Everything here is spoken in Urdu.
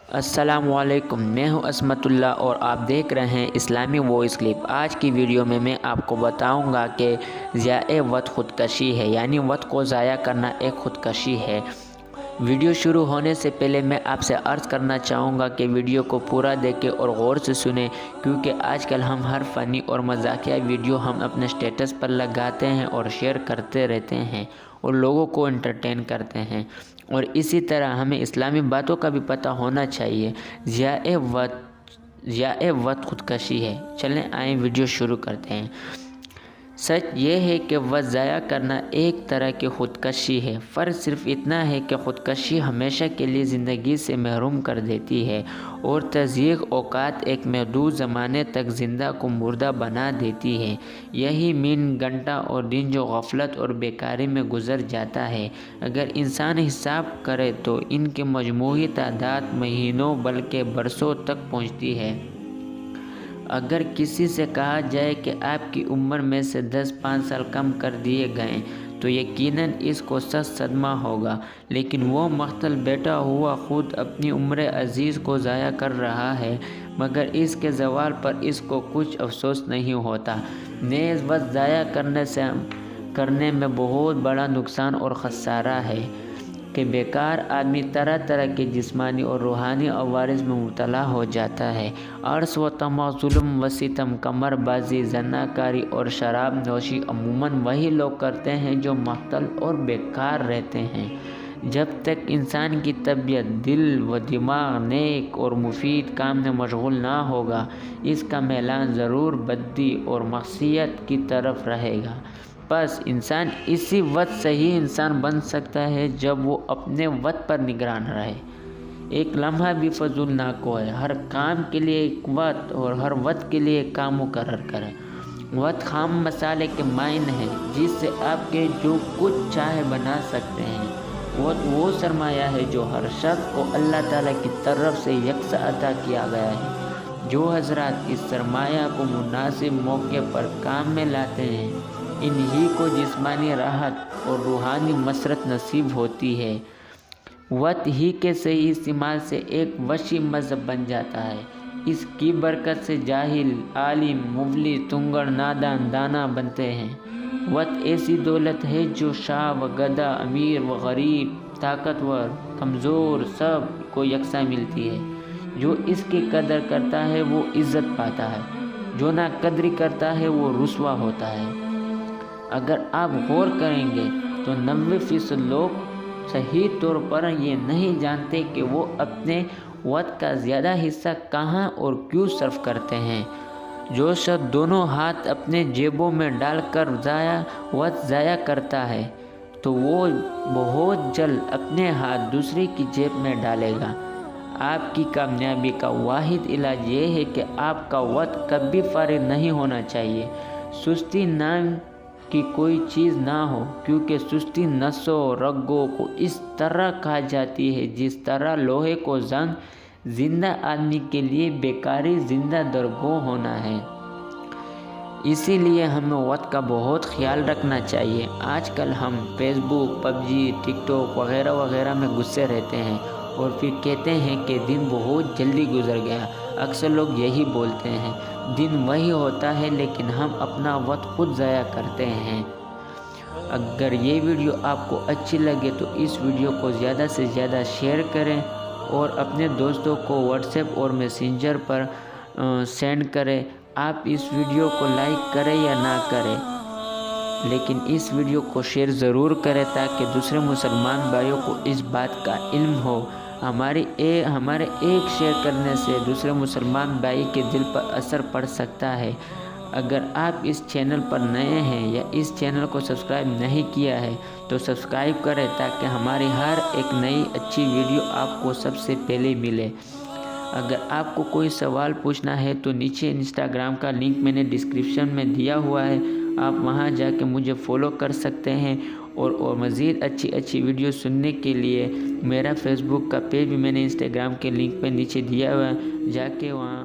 السلام علیکم، میں ہوں عصمت اللہ اور آپ دیکھ رہے ہیں اسلامی وائس کلپ۔ آج کی ویڈیو میں آپ کو بتاؤں گا کہ ضیاء وقت خودکشی ہے، یعنی وقت کو ضائع کرنا ایک خودکشی ہے۔ ویڈیو شروع ہونے سے پہلے میں آپ سے عرض کرنا چاہوں گا کہ ویڈیو کو پورا دیکھیں اور غور سے سنیں، کیونکہ آج کل ہم ہر فنی اور مزاحیہ ویڈیو ہم اپنے سٹیٹس پر لگاتے ہیں اور شیئر کرتے رہتے ہیں اور لوگوں کو انٹرٹین کرتے ہیں، اور اسی طرح ہمیں اسلامی باتوں کا بھی پتہ ہونا چاہیے۔ ضیاء وقت خودکشی ہے۔ چلیں آئیں ویڈیو شروع کرتے ہیں۔ سچ یہ ہے کہ وقت ضائع کرنا ایک طرح کی خودکشی ہے۔ فرق صرف اتنا ہے کہ خودکشی ہمیشہ کے لیے زندگی سے محروم کر دیتی ہے اور تضییع اوقات ایک محدود زمانے تک زندہ کو مردہ بنا دیتی ہے۔ یہی منٹ، گھنٹہ اور دن جو غفلت اور بیکاری میں گزر جاتا ہے، اگر انسان حساب کرے تو ان کی مجموعی تعداد مہینوں بلکہ برسوں تک پہنچتی ہے۔ اگر کسی سے کہا جائے کہ آپ کی عمر میں سے 5 سال کم کر دیے گئے تو یقیناً اس کو سخت صدمہ ہوگا، لیکن وہ مقتل بیٹھا ہوا خود اپنی عمر عزیز کو ضائع کر رہا ہے، مگر اس کے زوال پر اس کو کچھ افسوس نہیں ہوتا۔ نیز وقت ضائع کرنے میں بہت بڑا نقصان اور خسارہ ہے کہ بیکار آدمی طرح طرح کے جسمانی اور روحانی عوارض میں مبتلا ہو جاتا ہے۔ عرض و طمع، ظلم و ستم، قمار بازی، زناکاری اور شراب نوشی عموماً وہی لوگ کرتے ہیں جو معطل اور بیکار رہتے ہیں۔ جب تک انسان کی طبیعت، دل و دماغ نیک اور مفید کام میں مشغول نہ ہوگا، اس کا میلان ضرور بدی اور معصیت کی طرف رہے گا۔ بس انسان اسی وقت صحیح انسان بن سکتا ہے جب وہ اپنے وقت پر نگران رہے۔ ایک لمحہ بھی فضول نہ کھوئے، ہر کام کے لیے ایک وقت اور ہر وقت کے لیے ایک کام مقرر کرے۔ وقت خام مسالے کے مانند ہے جس سے آپ کے جو کچھ چاہے بنا سکتے ہیں۔ وقت وہ سرمایہ ہے جو ہر شخص کو اللہ تعالیٰ کی طرف سے یکساں عطا کیا گیا ہے۔ جو حضرات اس سرمایہ کو مناسب موقع پر کام میں لاتے ہیں، انہی کو جسمانی راحت اور روحانی مسرت نصیب ہوتی ہے۔ وقت ہی کے صحیح استعمال سے ایک وسیع مذہب بن جاتا ہے۔ اس کی برکت سے جاہل عالم، مفلس تنگڑ نادان دانا بنتے ہیں۔ وقت ایسی دولت ہے جو شاہ و گدا، امیر و غریب، طاقتور کمزور سب کو یکساں ملتی ہے۔ جو اس کی قدر کرتا ہے وہ عزت پاتا ہے، جو نا قدری کرتا ہے وہ رسوا ہوتا ہے۔ اگر آپ غور کریں گے تو 90% لوگ صحیح طور پر یہ نہیں جانتے کہ وہ اپنے وقت کا زیادہ حصہ کہاں اور کیوں صرف کرتے ہیں۔ جو شخص دونوں ہاتھ اپنے جیبوں میں ڈال کر وقت ضائع کرتا ہے تو وہ بہت جلد اپنے ہاتھ دوسرے کی جیب میں ڈالے گا۔ آپ کی کامیابی کا واحد علاج یہ ہے کہ آپ کا وقت کبھی فارغ نہیں ہونا چاہیے۔ سستی نام کی کوئی چیز نہ ہو، کیونکہ سستی نسوں رگوں کو اس طرح کھا جاتی ہے جس طرح لوہے کو زنگ۔ زندہ آدمی کے لیے بیکاری زندہ درگو ہونا ہے۔ اسی لیے ہمیں وقت کا بہت خیال رکھنا چاہیے۔ آج کل ہم فیس بک، پب جی، ٹک ٹاک وغیرہ وغیرہ میں گھسے رہتے ہیں اور پھر کہتے ہیں کہ دن بہت جلدی گزر گیا۔ اکثر لوگ یہی بولتے ہیں، دن وہی ہوتا ہے لیکن ہم اپنا وقت خود ضائع کرتے ہیں۔ اگر یہ ویڈیو آپ کو اچھی لگے تو اس ویڈیو کو زیادہ سے زیادہ شیئر کریں اور اپنے دوستوں کو واٹس ایپ اور میسنجر پر سینڈ کریں۔ آپ اس ویڈیو کو لائک کریں یا نہ کریں، لیکن اس ویڈیو کو شیئر ضرور کریں تاکہ دوسرے مسلمان بھائیوں کو اس بات کا علم ہو۔ ہمارے ایک شیئر کرنے سے دوسرے مسلمان بھائی کے دل پر اثر پڑ سکتا ہے۔ اگر آپ اس چینل پر نئے ہیں یا اس چینل کو سبسکرائب نہیں کیا ہے تو سبسکرائب کریں تاکہ ہماری ہر ایک نئی اچھی ویڈیو آپ کو سب سے پہلے ملے۔ اگر آپ کو کوئی سوال پوچھنا ہے تو نیچے انسٹاگرام کا لنک میں نے ڈسکرپشن میں دیا ہوا ہے، آپ وہاں جا کے مجھے فالو کر سکتے ہیں، اور مزید اچھی ویڈیو سننے کے لیے میرا فیس بک کا پیج بھی میں نے انسٹاگرام کے لنک پہ نیچے دیا ہوا ہے، جا کے وہاں